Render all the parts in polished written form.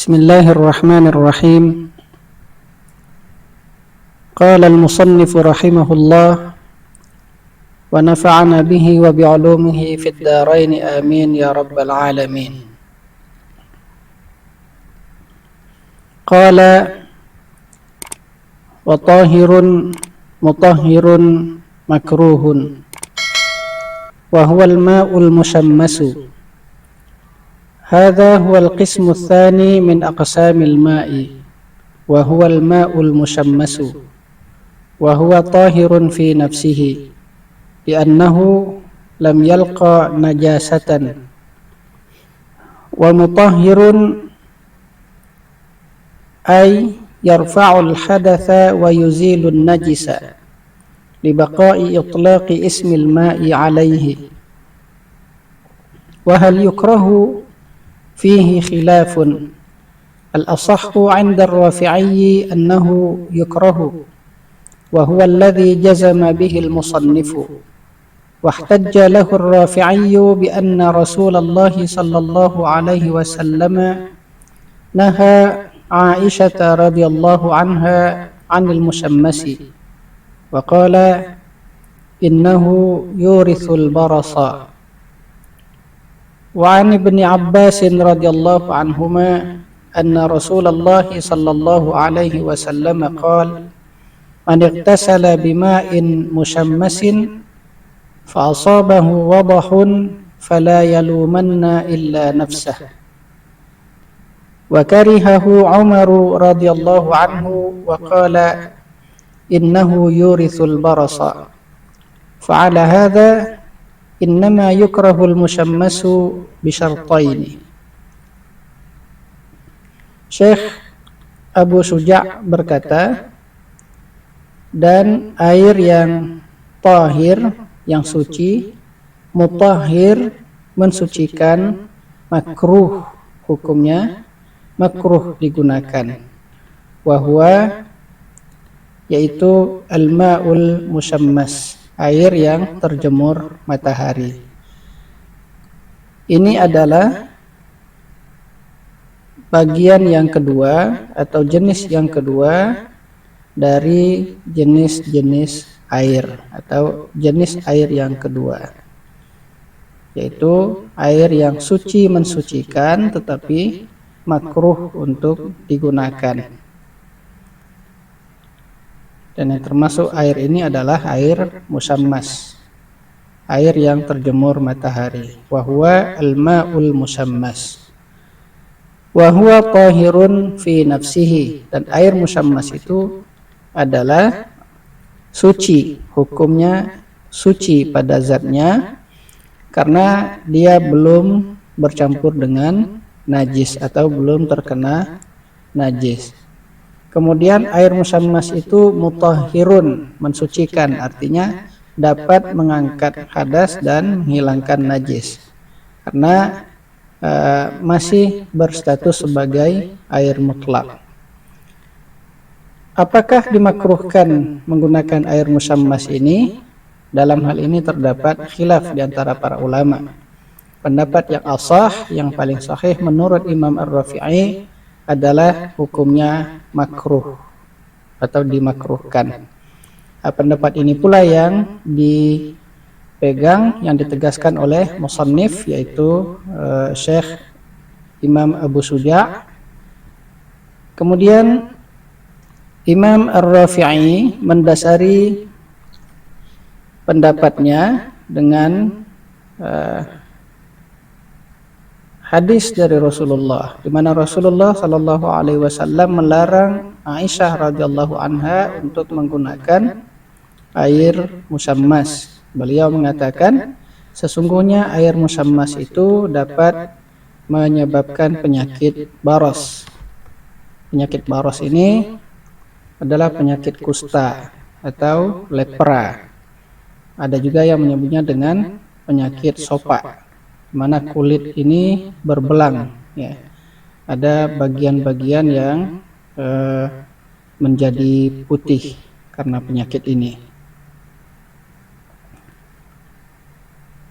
Bismillahirrahmanirrahim. Qala al-musannif rahimahullah wa nafa'ana bihi wa bi'ulumihi fid dharain amin ya rabbal alamin. Qala wa tahirun mutahhirun makruhun wa huwa al-ma'ul mushammasu. Hadha huwa al-qismu ats-tsani min aqsamil ma'i wa huwa al-ma'ul mushammasu wa huwa tahirun fi nafsihi li'annahu lam yalqa najasatan wa mutahhirun ay yarfa'ul hadatha wa yuzilun najisa libaqa'i itlaqi ismil ma'i alayhi. Wa hal yukrahu fihi khilafun al-asahhu 'inda ar-rafi'i annahu yukrahu wa huwa alladhi jazama bihi al-musannifu wa ihtajja lahu ar-rafi'i bi anna Rasulullah sallallahu alaihi wasallam naha Aisyah radhiyallahu anha 'anil mushammasi wa qala innahu yurithul barasa. Wa 'an Ibni Abbas radhiyallahu anhuma anna Rasulullah sallallahu alaihi wasallam qala man ightasala bima'in mushammasin fa asabahu wadahun fala yalumanna illa nafsah. Wa karihahu Umar radhiyallahu anhu wa qala innahu yurithul barasa. Fa 'ala hadha innama yukrahul mushammasu bisyartaini. Syekh Abu Suja' berkata, dan air yang tahir, yang suci, mutahhir, mensucikan, makruh, hukumnya makruh digunakan. Wahwa, yaitu al-ma'ul mushammas, air yang terjemur matahari. Ini adalah bagian yang kedua atau jenis yang kedua dari jenis-jenis air atau jenis air yang kedua, yaitu air yang suci mensucikan tetapi makruh untuk digunakan. Dan yang termasuk air ini adalah air musammas, air yang terjemur matahari. Wa huwa al-ma'ul musammas wa huwa tahirun fi nafsihi, dan air musammas itu adalah suci, hukumnya suci pada zatnya karena dia belum bercampur dengan najis atau belum terkena najis. Kemudian air musammas itu mutahhirun, mensucikan, artinya dapat mengangkat hadas dan menghilangkan najis karena masih berstatus sebagai air mutlak. Apakah dimakruhkan menggunakan air musammas ini? Dalam hal ini terdapat khilaf di antara para ulama. Pendapat yang asah, yang paling sahih menurut Imam Ar-Rafi'i adalah hukumnya makruh atau dimakruhkan. Pendapat ini pula yang dipegang, yang ditegaskan oleh musannif, yaitu Syekh Imam Abu Suja'. Kemudian Imam Ar-Rafi'i mendasari pendapatnya dengan hadis dari Rasulullah, di mana Rasulullah Shallallahu Alaihi Wasallam melarang Aisyah radhiyallahu anha untuk menggunakan air musammas. Beliau mengatakan, sesungguhnya air musammas itu dapat menyebabkan penyakit baros. Penyakit baros ini adalah penyakit kusta atau lepra. Ada juga yang menyebutnya dengan penyakit sopak, mana kulit ini berbelang, ya. Ada bagian-bagian yang menjadi putih karena penyakit ini.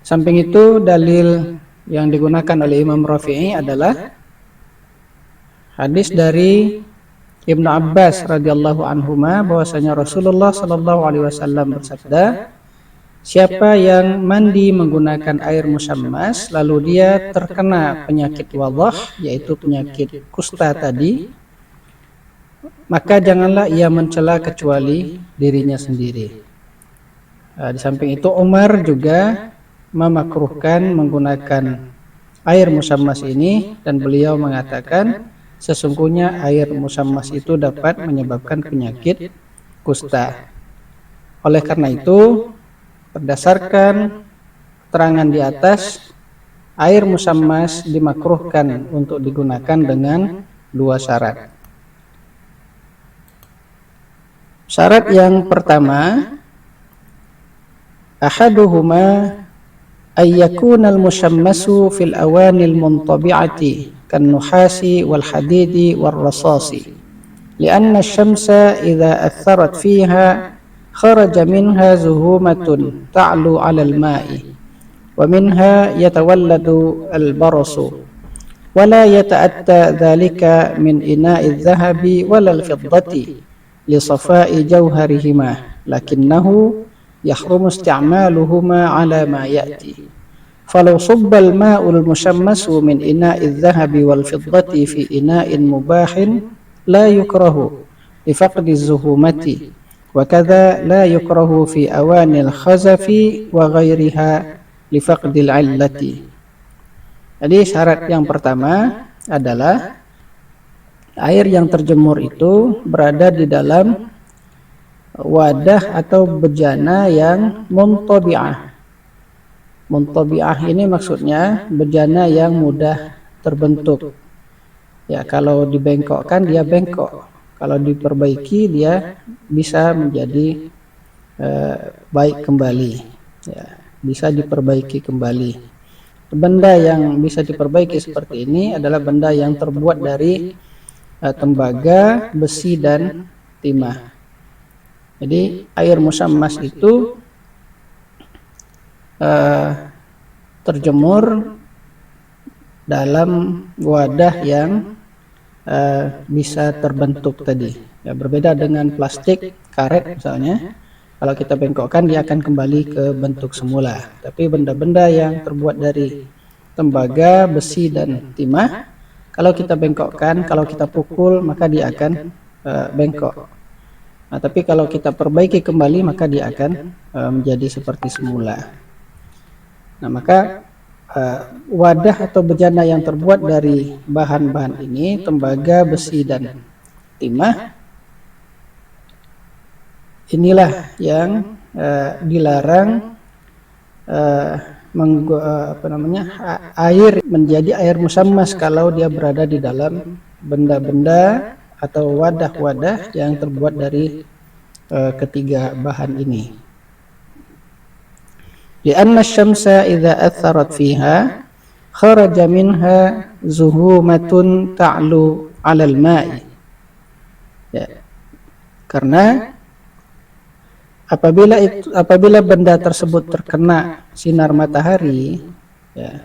Samping itu, dalil yang digunakan oleh Imam Rafi'i adalah Hadis dari Ibnu Abbas radhiyallahu anhuma bahwasanya Rasulullah sallallahu alaihi wasallam bersabda, siapa yang mandi menggunakan air musyammas lalu dia terkena penyakit wadhah, yaitu penyakit kusta tadi, maka janganlah ia mencela kecuali dirinya sendiri. Di samping itu Umar juga memakruhkan menggunakan air musyammas ini, dan beliau mengatakan sesungguhnya air musyammas itu dapat menyebabkan penyakit kusta. Oleh karena itu, berdasarkan keterangan di atas, air musyammas dimakruhkan untuk digunakan dengan dua syarat. Syarat yang pertama, ahaduhuma ayyakunal musyammasu fil awanil muntabi'ati kan-nuhasi wal hadidi wal rasasi, lianna asy-syamsa idza atharat fiha kharaja minha zuhumatun ta'lu 'alal ma'i wa minha yatawalladu al-barasu wa la yata'atta dhalika min ina'i adh-dhahabi wal fiddati li safa'i jawharihima, lakinnahu yahrumu isti'maluhuma 'ala ma ya'ti. فلو صب الماء المشمس من إناء الذهب والفضة في إناء مباح لا يكره لفقد الزهومة، وكذا لا يكره في أواني الخزف وغيرها لفقد العلة. Jadi syarat yang pertama adalah air yang terjemur itu berada di dalam wadah atau bejana yang muntabi'ah. Muntabi'ah ini maksudnya bejana yang mudah terbentuk. Ya, kalau dibengkokkan dia bengkok, kalau diperbaiki dia bisa menjadi baik kembali. Ya, bisa diperbaiki kembali. Benda yang bisa diperbaiki seperti ini adalah benda yang terbuat dari tembaga, besi dan timah. Jadi air musyammas itu terjemur dalam wadah yang bisa terbentuk tadi. Ya, berbeda dengan plastik, karet misalnya. Kalau kita bengkokkan dia akan kembali ke bentuk semula. Tapi benda-benda yang terbuat dari tembaga, besi dan timah, kalau kita bengkokkan, kalau kita pukul maka dia akan bengkok. Nah, tapi kalau kita perbaiki kembali maka dia akan menjadi seperti semula. Nah, maka wadah atau bejana yang terbuat dari bahan-bahan ini, tembaga, besi dan timah, inilah yang dilarang air menjadi air musyammas kalau dia berada di dalam benda-benda atau wadah-wadah yang terbuat dari ketiga bahan ini. Lianna asy-syamsa idza atharat fiha kharaja minha zuhumatun ta'lu 'alal ma'i. Ya. Karena apabila benda tersebut terkena sinar matahari, ya,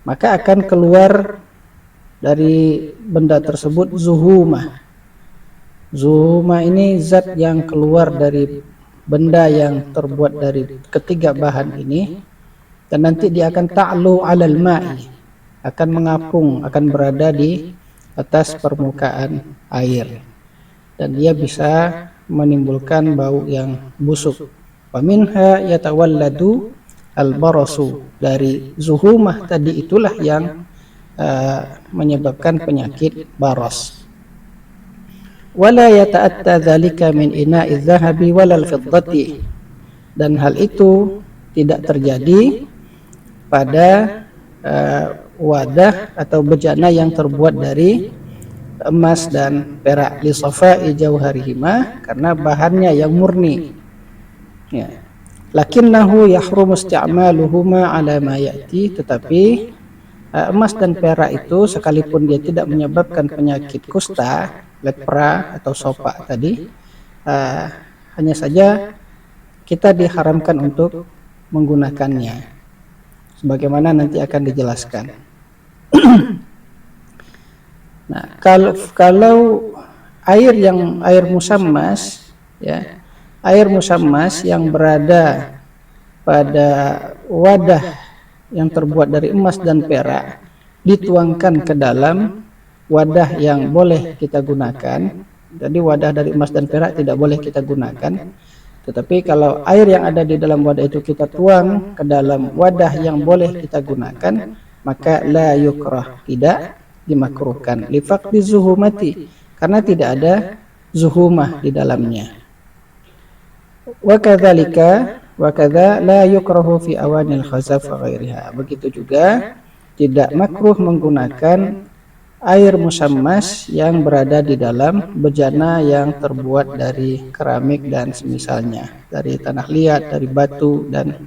maka akan keluar dari benda tersebut zuhumah. Zuhumah ini zat yang keluar dari benda yang terbuat dari ketiga bahan ini, dan nanti dia akan ta'lu 'alal ma'i, akan mengapung, akan berada di atas permukaan air, dan dia bisa menimbulkan bau yang busuk. Wa minha yatawalladu al-barasu, dari zuhumah tadi itulah yang menyebabkan penyakit baras. Wala yata'atta dzalika min ina'i dzahabi walal fiddati, dan hal itu tidak terjadi pada wadah atau bejana yang terbuat dari emas dan perak, li safa'i jauharihima, karena bahannya yang murni. Ya. Lakinnahu yahrumu isti'maluhuma 'ala ma ya'ti, tetapi emas dan perak itu sekalipun dia tidak menyebabkan penyakit kusta, lepra atau sopak tadi, hanya saja kita diharamkan untuk menggunakannya, sebagaimana nanti akan dijelaskan. Nah, kalau air musammas, ya, air musammas yang berada pada wadah yang terbuat dari emas dan perak dituangkan ke dalam wadah yang boleh kita gunakan. Jadi wadah dari emas dan perak tidak boleh kita gunakan. Tetapi kalau air yang ada di dalam wadah itu kita tuang ke dalam wadah yang boleh kita gunakan, maka la yukrah, tidak dimakruhkan. Li faqdi zuhumati, karena tidak ada zuhumah di dalamnya. Wa kadzalika wa kadza la yukrahu fi awanil khazaf wa ghairiha. Begitu juga tidak makruh menggunakan air musammas yang berada di dalam bejana yang terbuat dari keramik dan semisalnya, dari tanah liat, dari batu dan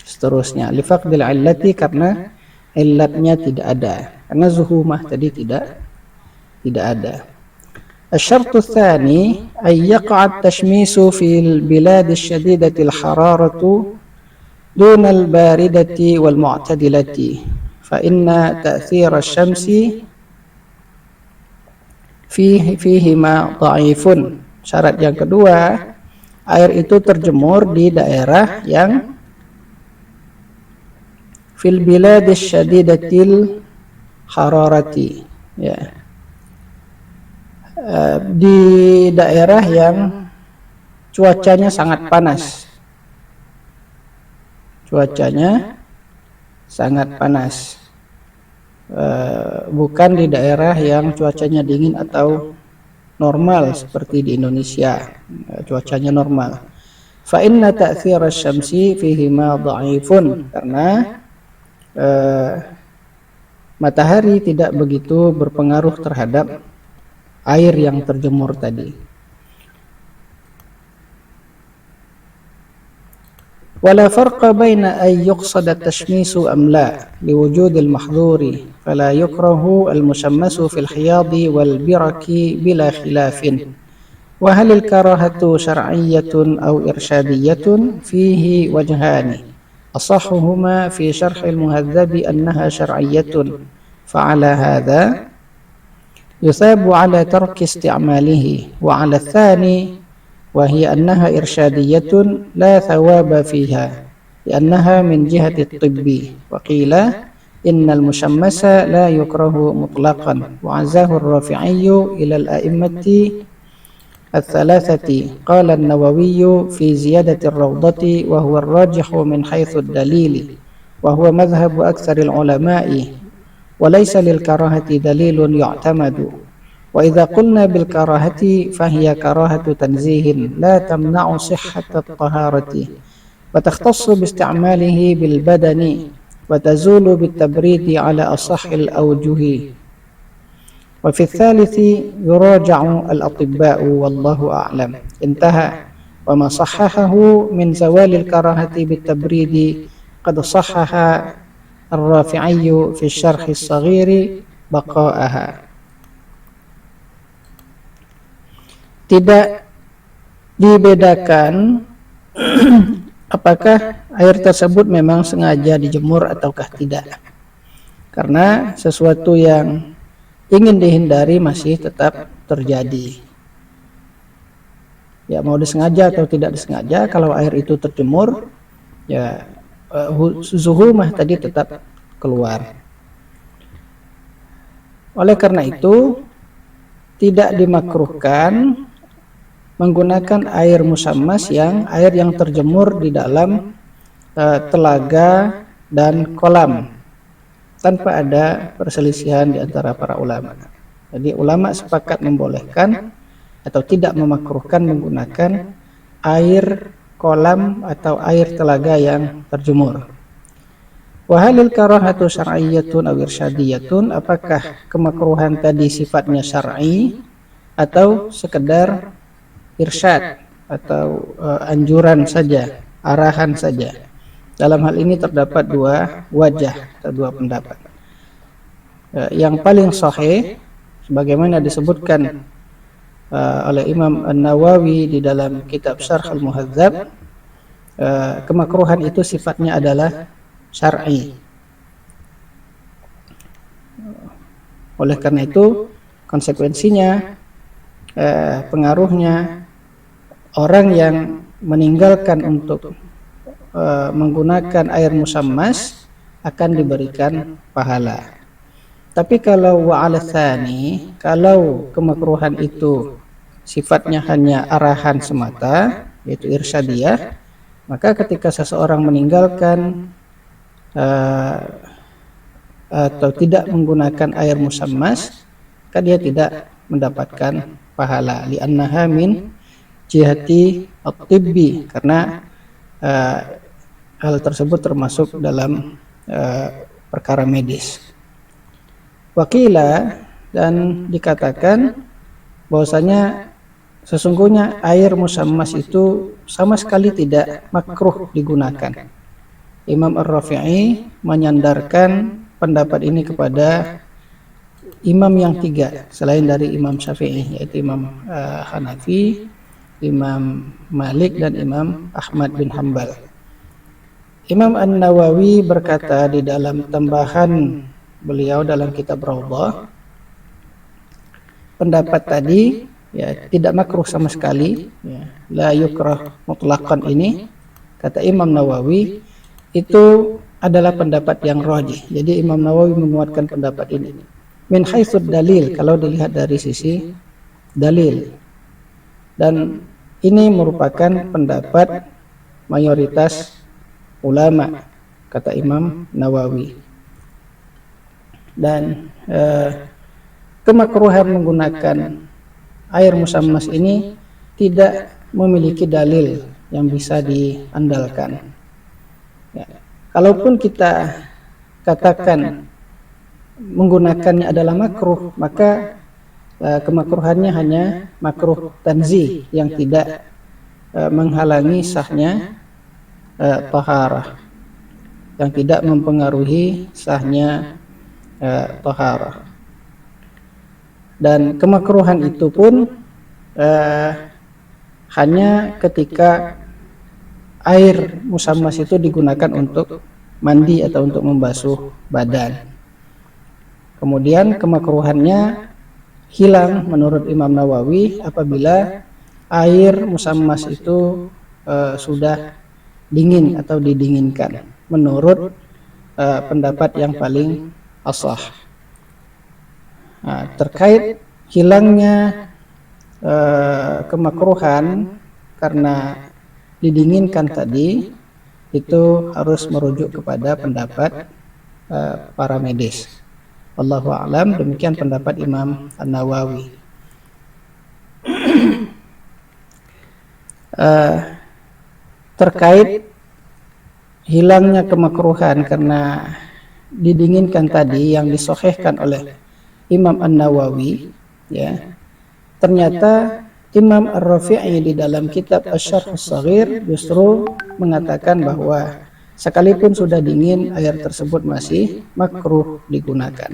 seterusnya. Li faqdil illati, karena illatnya tidak ada, karena zuhumah tadi tidak ada. الشرط الثاني أن يقع التشميس في البلاد الشديدة الحرارة دون الباردة والمعتدلة فإن تأثير الشمس fihima dha'ifun. Syarat yang kedua, air itu terjemur di daerah yang fil biladis syadidatil hararati, ya, di daerah yang cuacanya sangat panas. Bukan di daerah yang cuacanya dingin atau normal seperti di Indonesia, cuacanya normal. Fa inna ta'thir asy-syamsi fihi ma dha'ifun, karena matahari tidak begitu berpengaruh terhadap air yang terjemur tadi. ولا فرق بين أن يقصد التشميس أم لا لوجود المحظور فلا يكره المشمس في الحياض والبرك بلا خلاف. وهل الكراهة شرعية أو إرشادية؟ فيه وجهان، أصحهما في شرح المهذب أنها شرعية، فعلى هذا يثاب على ترك استعماله، وعلى الثاني وهي أنها إرشادية لا ثواب فيها لأنها من جهة الطب. وقيل إن المشمس لا يكره مطلقا، وعزاه الرافعي إلى الأئمة الثلاثة. قال النووي في زيادة الروضة وهو الراجح من حيث الدليل، وهو مذهب أكثر العلماء، وليس للكراهة دليل يعتمد. وإذا قلنا بالكراهة فهي كراهة تنزيه لا تمنع صحة الطهارة، وتختص باستعماله بالبدن، وتزول بالتبريد على أصح الأوجه. وفي الثالث يراجع الأطباء والله أعلم. انتهى. وما صححه من زوال الكراهة بالتبريد قد صحح الرافعي في الشرح الصغير بقاءها. Tidak dibedakan apakah air tersebut memang sengaja dijemur ataukah tidak, karena sesuatu yang ingin dihindari masih tetap terjadi. Ya, mau disengaja atau tidak disengaja, kalau air itu terjemur, ya zuhumah tadi tetap keluar. Oleh karena itu tidak dimakruhkan menggunakan air musammas air yang terjemur di dalam telaga dan kolam tanpa ada perselisihan di antara para ulama. Jadi ulama sepakat membolehkan atau tidak memakruhkan menggunakan air kolam atau air telaga yang terjemur. Wa halil karahatu syar'iyyatun aw irsyadiyatun, apakah kemakruhan tadi sifatnya syar'i atau sekedar irsyad atau anjuran saja, arahan saja. Dalam hal ini terdapat dua wajah atau dua pendapat. Yang paling sahih sebagaimana disebutkan oleh Imam An-Nawawi di dalam kitab Syarh Al-Muhadzab, kemakruhan itu sifatnya adalah syar'i. Oleh karena itu konsekuensinya, pengaruhnya, orang yang meninggalkan untuk menggunakan air musammas akan diberikan pahala. Tapi kalau wa'ala tsani, kalau kemakruhan itu sifatnya hanya arahan semata, yaitu irsyadiyah, maka ketika seseorang meninggalkan atau tidak menggunakan air musammas, maka dia tidak mendapatkan pahala. Li'annaha min jihati at-tibbi, karena hal tersebut termasuk dalam perkara medis. Wakila, dan dikatakan bahwasanya sesungguhnya air musammas itu sama sekali tidak makruh digunakan. Imam Ar-Rafi'i menyandarkan pendapat ini kepada imam yang tiga selain dari Imam Syafi'i, yaitu Imam Hanafi, Imam Malik, dan Imam Ahmad bin Hanbal. Imam An-Nawawi berkata di dalam tambahan beliau dalam kitab Raudhah, pendapat tadi ya tidak makruh sama sekali, ya, la yukrah mutlaqan ini, kata Imam Nawawi, itu adalah pendapat yang rajih. Jadi Imam Nawawi menguatkan pendapat ini min haitsud dalil, kalau dilihat dari sisi dalil, dan ini merupakan pendapat mayoritas ulama, kata Imam Nawawi. Dan kemakruhan menggunakan air musammas ini tidak memiliki dalil yang bisa diandalkan. Ya. Kalaupun kita katakan menggunakannya adalah makruh, maka kemakruhannya hanya makruh tanzih yang tidak menghalangi sahnya taharah, yang tidak mempengaruhi sahnya taharah. Dan kemakruhan itu pun hanya ketika air musammas itu digunakan untuk mandi atau untuk membasuh badan. Kemudian kemakruhannya hilang menurut Imam Nawawi apabila air musammas itu sudah dingin atau didinginkan, menurut pendapat yang paling ashah. Nah, terkait hilangnya kemakruhan karena didinginkan tadi, itu harus merujuk kepada pendapat para medis. Wallahu a'lam, demikian pendapat Imam An-Nawawi. Terkait hilangnya kemakruhan karena didinginkan tadi yang disahihkan oleh Imam An-Nawawi, ya, ternyata Imam Ar-Rafi'i di dalam kitab Asy-Syarh Ash-Shaghir justru mengatakan bahwa sekalipun sudah dingin, air tersebut masih makruh digunakan.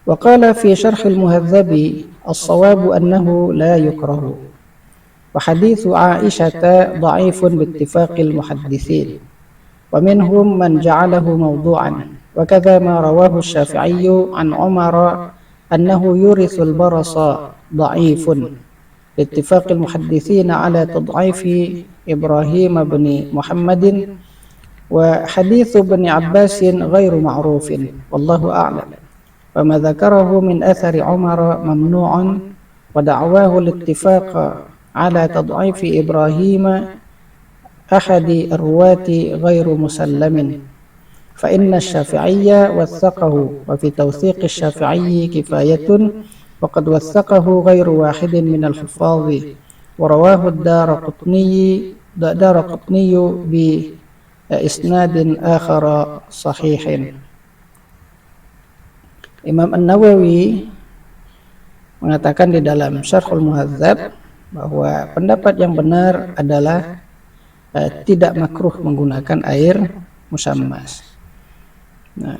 Wa qala fi Syarh al-Muhadzab as-shawabu annahu la yukrahu. Wa haditsu Aisyah dha'ifun bi ittifaqil muhadditsin. Wa minhum man ja'alahu mawdu'an. Wa kadza ma rawahu Asy-Syafi'i an Umar أنه يورث البرص ضعيف باتفاق المحدثين على تضعيف إبراهيم بن محمد وحديث ابن عباس غير معروف والله أعلم وما ذكره من أثر عمر ممنوع ودعواه الاتفاق على تضعيف إبراهيم أحد الرواة غير مسلم فإن الشافعي وثقه وفي توثيق الشافعي كفاية وقد وثقه غير واحد من الحفاظ ورواه الدارقطني بإسناد آخر صحيح. Imam An-Nawawi mengatakan di dalam Syarhul Muhadzab bahwa pendapat yang benar adalah tidak makruh menggunakan air musammas. Nah,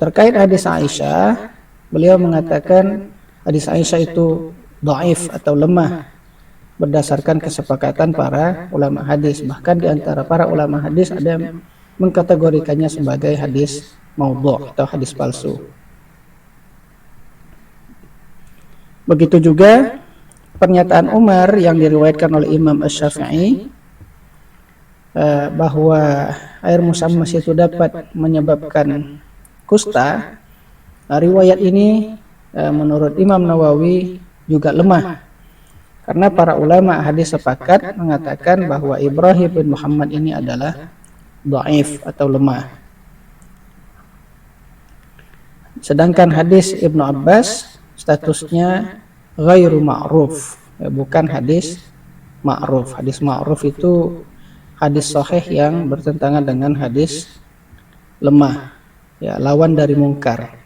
terkait hadis Aisyah, beliau mengatakan hadis Aisyah itu dhaif atau lemah berdasarkan kesepakatan para ulama hadis. Bahkan di antara para ulama hadis ada yang mengkategorikannya sebagai hadis maudhu' atau hadis palsu. Begitu juga pernyataan Umar yang diriwayatkan oleh Imam Asy-Syafi'i bahwa air musammas itu dapat menyebabkan kusta. Riwayat ini menurut Imam Nawawi juga lemah, karena para ulama hadis sepakat mengatakan bahwa Ibrahim bin Muhammad ini adalah dhaif atau lemah. Sedangkan hadis Ibnu Abbas statusnya ghairu ma'ruf, bukan hadis ma'ruf. Hadis ma'ruf itu hadis sahih yang bertentangan dengan hadis lemah, ya, lawan dari mungkar.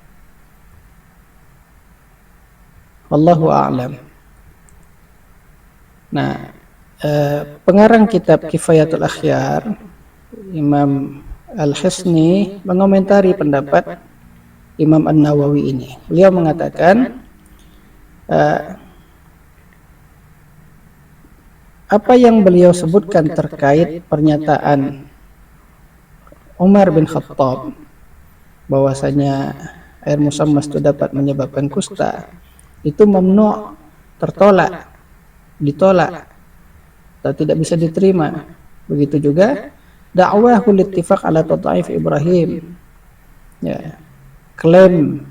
Wallahu a'lam. Nah, pengarang kitab Kifayatul Akhyar, Imam Al-Hisni, mengomentari pendapat Imam An-Nawawi ini. Beliau mengatakan apa yang beliau sebutkan terkait pernyataan Umar bin Khattab bahwasanya air musammas itu dapat menyebabkan kusta, itu mamnu', tertolak, ditolak atau tidak bisa diterima. Begitu juga da'wahul ittifaq ala tad'if Ibrahim, ya, klaim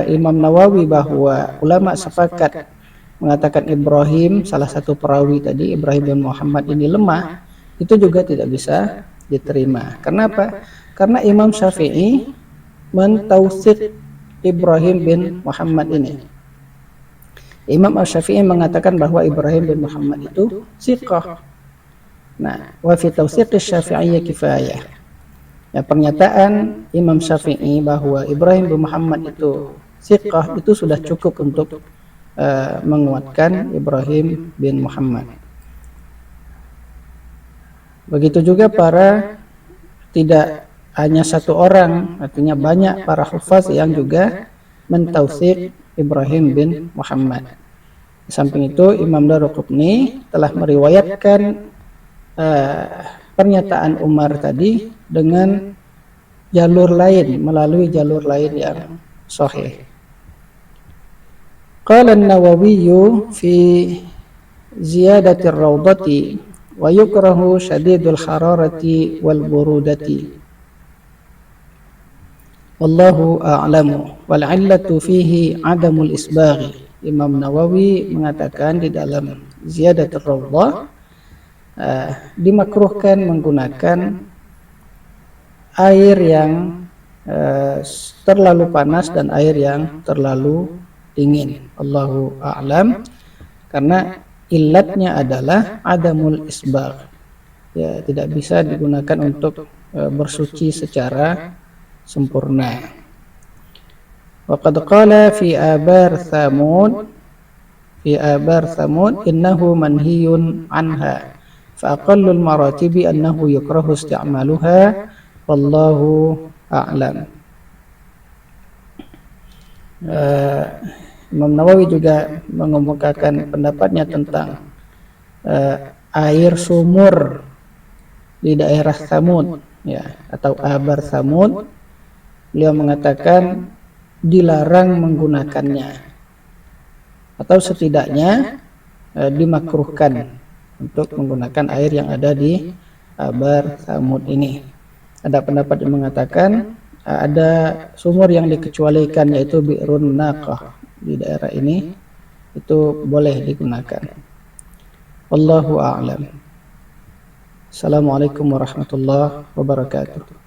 Imam Nawawi bahwa ulama sepakat mengatakan Ibrahim, salah satu perawi tadi, Ibrahim bin Muhammad ini lemah, itu juga tidak bisa diterima. Kenapa? Karena Imam Syafi'i mentautsik Ibrahim bin Muhammad ini. Imam Asy-Syafi'i mengatakan bahwa Ibrahim bin Muhammad itu thiqah. Nah, wa fi tawsiq asy-Syafi'iyyah kifayah. Ya, pernyataan Imam Syafi'i bahwa Ibrahim bin Muhammad itu thiqah itu sudah cukup untuk menguatkan Ibrahim bin Muhammad. Begitu juga tidak hanya satu orang, artinya banyak para hufaz yang juga mentautsik Ibrahim bin Muhammad. Di samping itu Imam Daruqutni telah meriwayatkan pernyataan Umar tadi dengan jalur lain, melalui jalur lain yang sahih. Qala an-Nawawi fi ziyadatir rawdati wa yukrahu syadidul hararati wal burudati. Wallahu a'lamu wal 'illatu fihi 'adamul isbaghi. Imam Nawawi mengatakan di dalam Ziyadatul Rawdah dimakruhkan menggunakan air yang terlalu panas dan air yang terlalu dingin. Allahu a'lam, karena illatnya adalah adamul isbagh, ya, tidak bisa digunakan untuk bersuci secara sempurna. Wa qad qala fi abar Thamud innahu manhiyun anha fa aqallul maratibi annahu yukrahu isti'maluha wallahu a'lam. Imam Nawawi juga mengemukakan pendapatnya tentang air sumur di daerah Thamud, ya, atau abar Thamud. Beliau mengatakan dilarang menggunakannya, atau setidaknya dimakruhkan untuk menggunakan air yang ada di abar Thamud ini. Ada pendapat yang mengatakan ada sumur yang dikecualikan, yaitu Bi'run Naqah di daerah ini, itu boleh digunakan. Wallahu a'lam. Assalamualaikum warahmatullahi wabarakatuh.